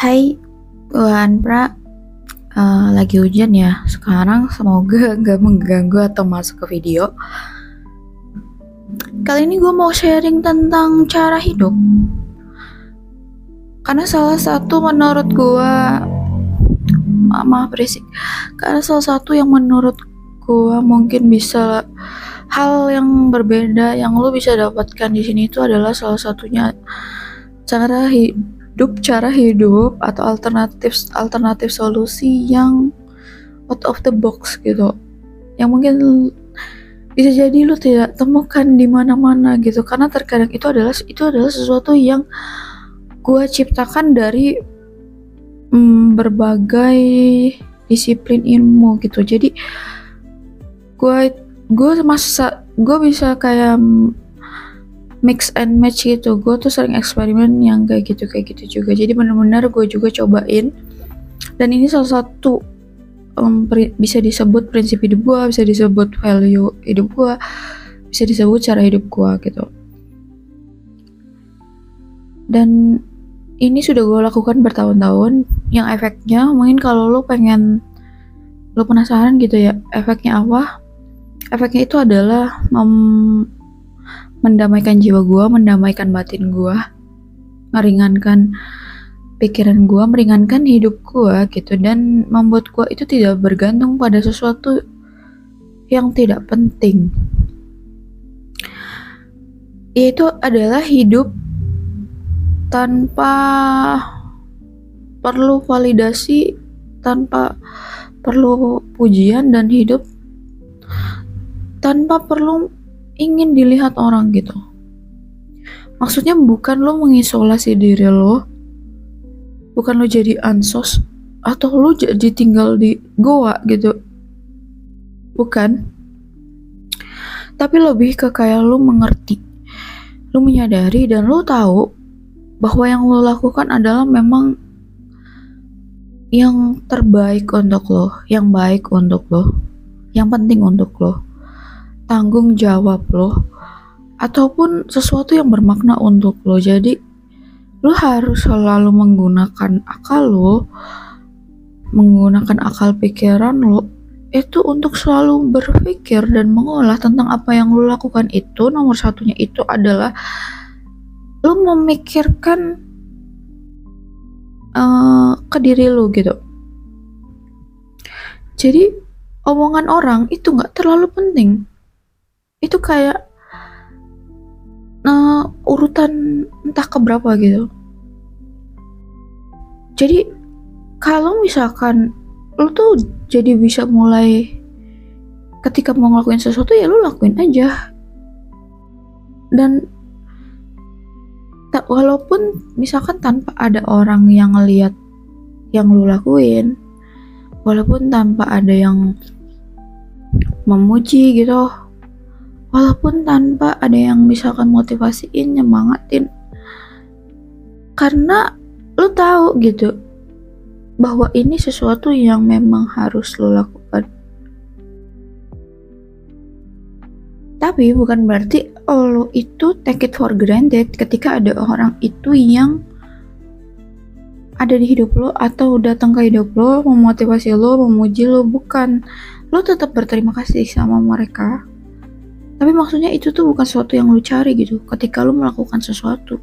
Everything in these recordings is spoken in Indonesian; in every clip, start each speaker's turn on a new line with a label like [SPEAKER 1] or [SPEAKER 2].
[SPEAKER 1] Hai, Tuhan Pra, lagi hujan ya sekarang, semoga nggak mengganggu atau masuk ke video. Kali ini gue mau sharing tentang cara hidup. Karena salah satu menurut gue, maaf berisik. Karena salah satu yang menurut gue mungkin bisa hal yang berbeda yang lo bisa dapatkan di sini itu adalah salah satunya cara hidup atau alternatif solusi yang out of the box gitu, yang mungkin bisa jadi lu tidak temukan di mana-mana gitu, karena terkadang itu adalah sesuatu yang gue ciptakan dari berbagai disiplin ilmu gitu. Jadi gue bisa kayak mix and match gitu. Gue tuh sering eksperimen yang kayak gitu juga. Jadi benar-benar gue juga cobain. Dan ini salah satu bisa disebut prinsip hidup gue, bisa disebut value hidup gue, bisa disebut cara hidup gue gitu. Dan ini sudah gue lakukan bertahun-tahun. Yang efeknya mungkin kalau lo penasaran gitu ya, efeknya apa? Efeknya itu adalah mendamaikan jiwa gue, mendamaikan batin gue, meringankan pikiran gue, meringankan hidup gue gitu, dan membuat gue itu tidak bergantung pada sesuatu yang tidak penting. Yaitu adalah hidup tanpa perlu validasi, tanpa perlu pujian, dan hidup tanpa perlu ingin dilihat orang gitu. Maksudnya bukan lo mengisolasi diri lo, bukan lo jadi ansos atau lo jadi tinggal di goa gitu, bukan. Tapi lebih ke kayak lo mengerti, lo menyadari, dan lo tahu bahwa yang lo lakukan adalah memang yang terbaik untuk lo, yang baik untuk lo, yang penting untuk lo, tanggung jawab lo, ataupun sesuatu yang bermakna untuk lo. Jadi lo harus selalu menggunakan akal lo, menggunakan akal pikiran lo itu untuk selalu berpikir dan mengolah tentang apa yang lo lakukan itu. Nomor satunya itu adalah lo memikirkan ke diri lo gitu. Jadi omongan orang itu gak terlalu penting. Itu kayak urutan entah keberapa gitu. Jadi kalau misalkan lo tuh jadi bisa mulai ketika mau ngelakuin sesuatu, ya lo lakuin aja. Dan walaupun misalkan tanpa ada orang yang ngeliat yang lo lakuin, walaupun tanpa ada yang memuji gitu, walaupun tanpa ada yang misalkan motivasiin, nyemangatin, karena lo tahu gitu bahwa ini sesuatu yang memang harus lo lakukan. Tapi bukan berarti lo itu take it for granted ketika ada orang itu yang ada di hidup lo atau datang ke hidup lo, memotivasi lo, memuji lo. Bukan, lo tetap berterima kasih sama mereka, tapi maksudnya itu tuh bukan sesuatu yang lo cari gitu ketika lo melakukan sesuatu.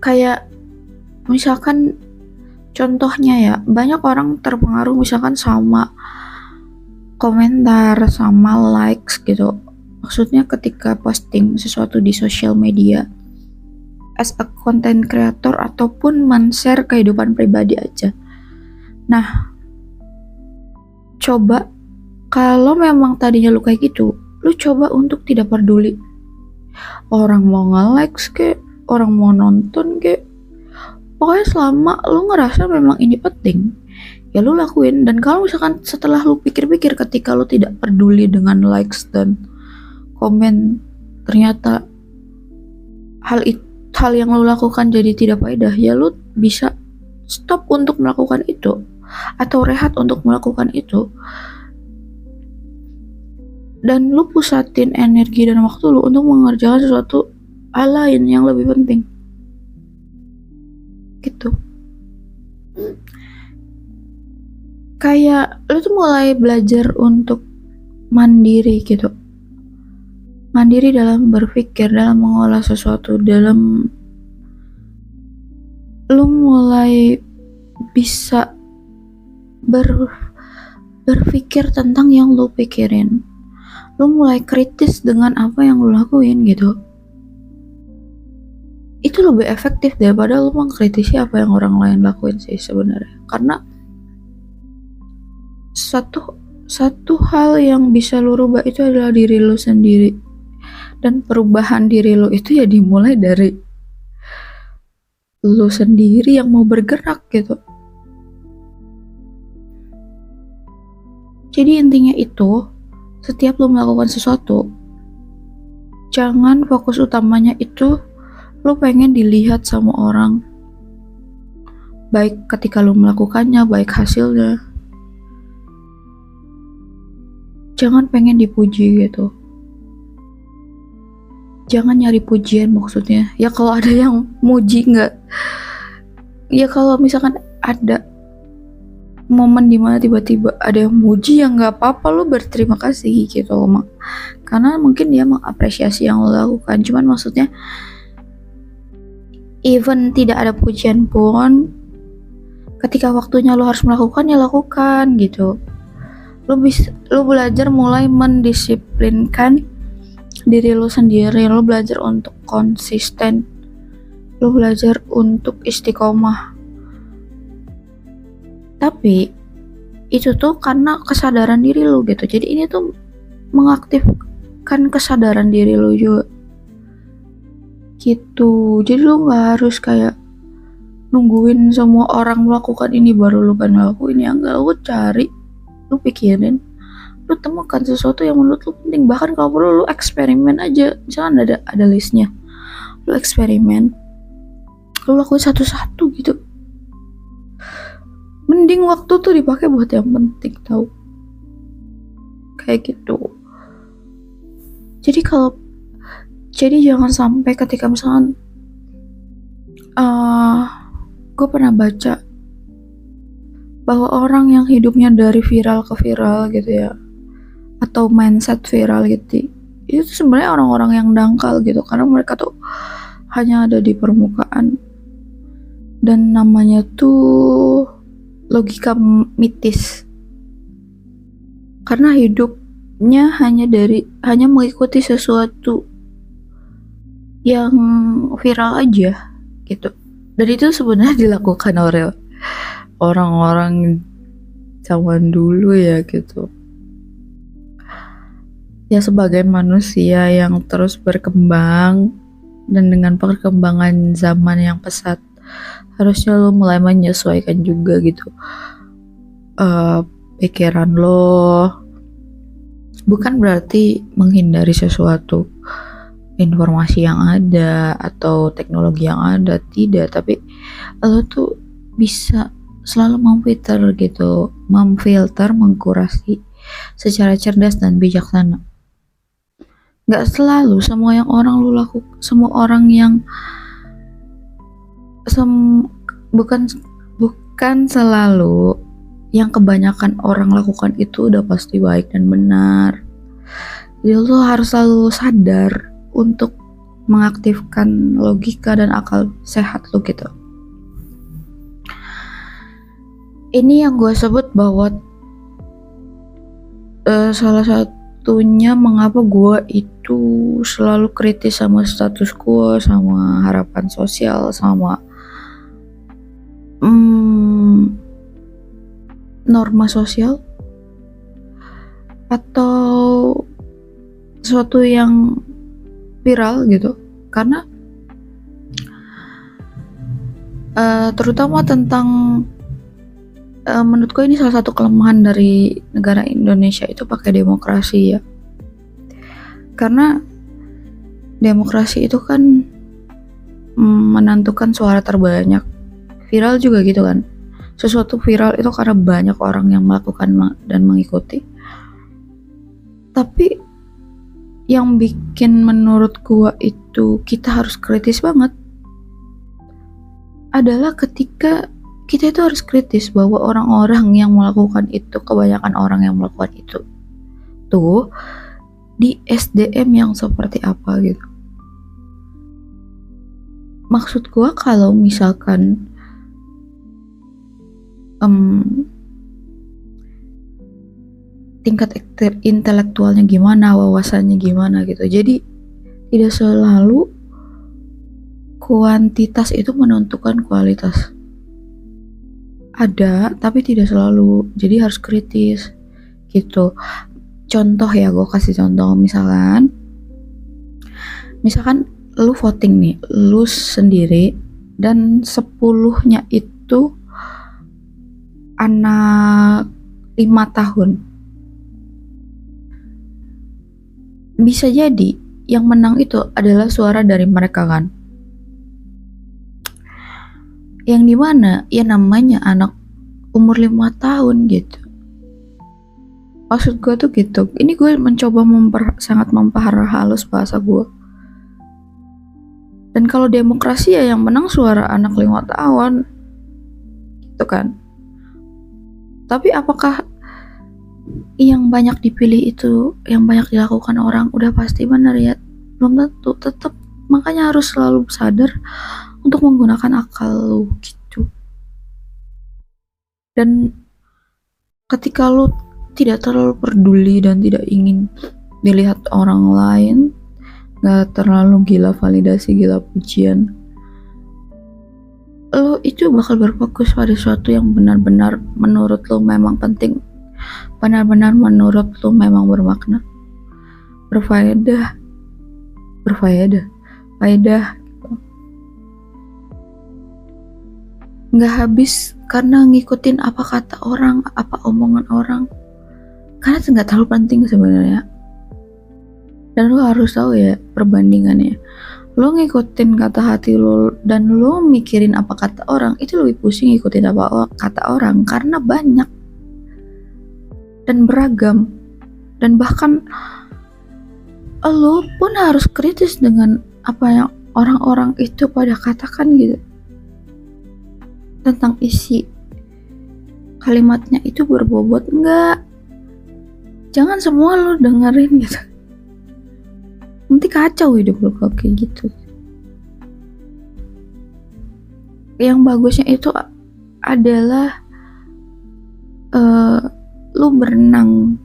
[SPEAKER 1] Kayak misalkan contohnya ya, banyak orang terpengaruh misalkan sama komentar, sama likes gitu. Maksudnya ketika posting sesuatu di sosial media as a content creator ataupun men-share kehidupan pribadi aja. Nah, coba kalau memang tadinya lu kayak gitu, lu coba untuk tidak peduli orang mau nge-likes kek, orang mau nonton kek. Pokoknya selama lu ngerasa memang ini penting, ya lu lakuin. Dan kalau misalkan setelah lu pikir-pikir ketika lu tidak peduli dengan likes dan komen, ternyata hal yang lu lakukan jadi tidak faedah, ya lu bisa stop untuk melakukan itu atau rehat untuk melakukan itu, dan lu pusatin energi dan waktu lu untuk mengerjakan sesuatu hal lain yang lebih penting. gitu. Kayak lu tuh mulai belajar untuk mandiri gitu, mandiri dalam berpikir, dalam mengolah sesuatu, dalam lu mulai bisa berpikir tentang yang lu pikirin. Lu mulai kritis dengan apa yang lu lakuin gitu. Itu lebih efektif daripada lu mengkritisi apa yang orang lain lakuin sih sebenarnya. Karena satu hal yang bisa lu rubah itu adalah diri lu sendiri. Dan perubahan diri lu itu ya dimulai dari lu sendiri yang mau bergerak gitu. Jadi intinya itu, setiap lu melakukan sesuatu, jangan fokus utamanya itu lu pengen dilihat sama orang. Baik ketika lu melakukannya, baik hasilnya. Jangan pengen dipuji gitu. Jangan nyari pujian maksudnya. Ya kalau ada yang muji nggak. Ya kalau misalkan ada momen dimana tiba-tiba ada yang muji, ya nggak apa-apa, lu berterima kasih gitu loh. Karena mungkin dia mengapresiasi yang lo lakukan. Cuman maksudnya even tidak ada pujian pun, ketika waktunya lo harus melakukan ya lakukan gitu. Lu belajar mulai mendisiplinkan diri lu sendiri. Lu belajar untuk konsisten. Lu belajar untuk istiqomah. Tapi itu tuh karena kesadaran diri lu gitu. Jadi ini tuh mengaktifkan kesadaran diri lu juga gitu. Jadi lu gak harus kayak nungguin semua orang melakukan ini baru lu kan ngelakuin. Ya enggak, lu cari, lu pikirin, lu temukan sesuatu yang menurut lu penting. Bahkan kalau perlu lu eksperimen aja. Misalkan ada listnya, lu eksperimen, lu lakuin satu-satu gitu. Mending waktu tuh dipakai buat yang penting, tahu? Kayak gitu. Jadi jangan sampai ketika misalkan gue pernah baca bahwa orang yang hidupnya dari viral ke viral gitu ya, atau mindset viral gitu, itu sebenarnya orang-orang yang dangkal gitu. Karena mereka tuh hanya ada di permukaan, dan namanya tuh logika mitis. Karena hidupnya hanya mengikuti sesuatu yang viral aja gitu. Dan itu sebenarnya dilakukan oleh orang-orang zaman dulu ya gitu. Ya sebagai manusia yang terus berkembang dan dengan perkembangan zaman yang pesat, harusnya lo mulai menyesuaikan juga gitu pikiran lo. Bukan berarti menghindari sesuatu informasi yang ada atau teknologi yang ada, tidak. Tapi lo tuh bisa selalu memfilter, mengkurasi secara cerdas dan bijaksana. Gak selalu semua yang orang lu lakukan, semua orang yang bukan selalu yang kebanyakan orang lakukan itu udah pasti baik dan benar. Jadi lo harus selalu sadar untuk mengaktifkan logika dan akal sehat lo gitu. Ini yang gue sebut bahwa salah satunya mengapa gue itu selalu kritis sama status quo, sama harapan sosial, sama norma sosial atau sesuatu yang viral gitu. Karena terutama tentang menurutku ini salah satu kelemahan dari negara Indonesia itu pakai demokrasi ya. Karena demokrasi itu kan menentukan suara terbanyak. Viral juga gitu kan. Sesuatu viral itu karena banyak orang yang melakukan dan mengikuti. Tapi yang bikin menurut gua itu kita harus kritis banget adalah ketika kita itu harus kritis bahwa orang-orang yang melakukan itu, kebanyakan orang yang melakukan itu tuh di SDM yang seperti apa gitu. Maksud gue kalau misalkan tingkat intelektualnya gimana, wawasannya gimana gitu. Jadi tidak selalu kuantitas itu menentukan kualitas. Ada, tapi tidak selalu. Jadi harus kritis gitu. Contoh ya, gue kasih contoh. Misalkan lu voting nih, lu sendiri dan 10-nya itu anak 5 tahun. Bisa jadi yang menang itu adalah suara dari mereka kan. Yang dimana ya namanya anak umur 5 tahun gitu. Maksud gue tuh gitu. Ini gue mencoba sangat memperhalus bahasa gue. Dan kalau demokrasi ya yang menang suara anak 5 tahun gitu kan. Tapi apakah yang banyak dipilih itu, yang banyak dilakukan orang udah pasti benar ya? Belum tentu. Tetap makanya harus selalu sadar untuk menggunakan akal lu gitu. Dan ketika lu tidak terlalu peduli dan tidak ingin dilihat orang lain, gak terlalu gila validasi, gila pujian, lo itu bakal berfokus pada sesuatu yang benar-benar menurut lo memang penting, benar-benar menurut lo memang bermakna, berfaedah. Nggak habis karena ngikutin apa kata orang, apa omongan orang, karena itu nggak terlalu penting sebenarnya. Dan lo harus tahu ya perbandingannya. Lo ngikutin kata hati lo dan lo mikirin apa kata orang, itu lebih pusing ngikutin apa kata orang karena banyak dan beragam. Dan bahkan lo pun harus kritis dengan apa yang orang-orang itu pada katakan gitu. Tentang isi kalimatnya itu berbobot enggak. Jangan semua lo dengerin gitu. Nanti kacau hidup lo kalau kayak gitu. Yang bagusnya itu adalah lo berenang,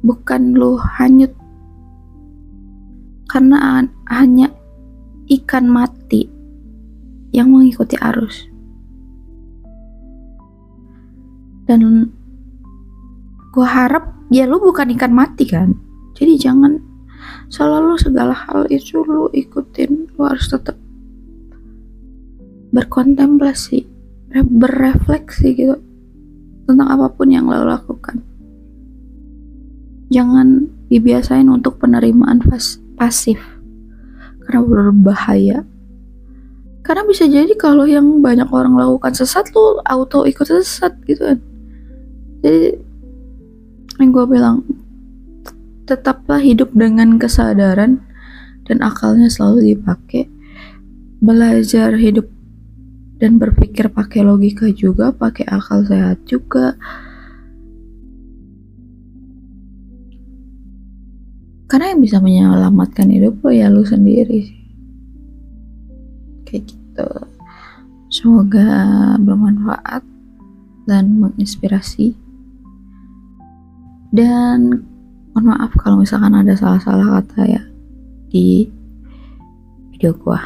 [SPEAKER 1] bukan lo hanyut. Karena hanya ikan mati yang mengikuti arus. Dan gue harap ya lu bukan ikan mati kan. Jadi jangan selalu segala hal itu lu ikutin. Lu harus tetap berkontemplasi, berefleksi gitu tentang apapun yang lo lakukan. Jangan dibiasain untuk penerimaan pasif karena berbahaya. Karena bisa jadi kalau yang banyak orang lakukan sesat, lu auto ikut sesat gitu kan. Jadi yang gue bilang, tetaplah hidup dengan kesadaran dan akalnya selalu dipakai. Belajar hidup dan berpikir pakai logika juga, pakai akal sehat juga. Karena yang bisa menyelamatkan hidup lo ya lu sendiri sih. Kayak gitu. Semoga bermanfaat dan menginspirasi. Dan mohon maaf kalau misalkan ada salah-salah kata ya di video gua.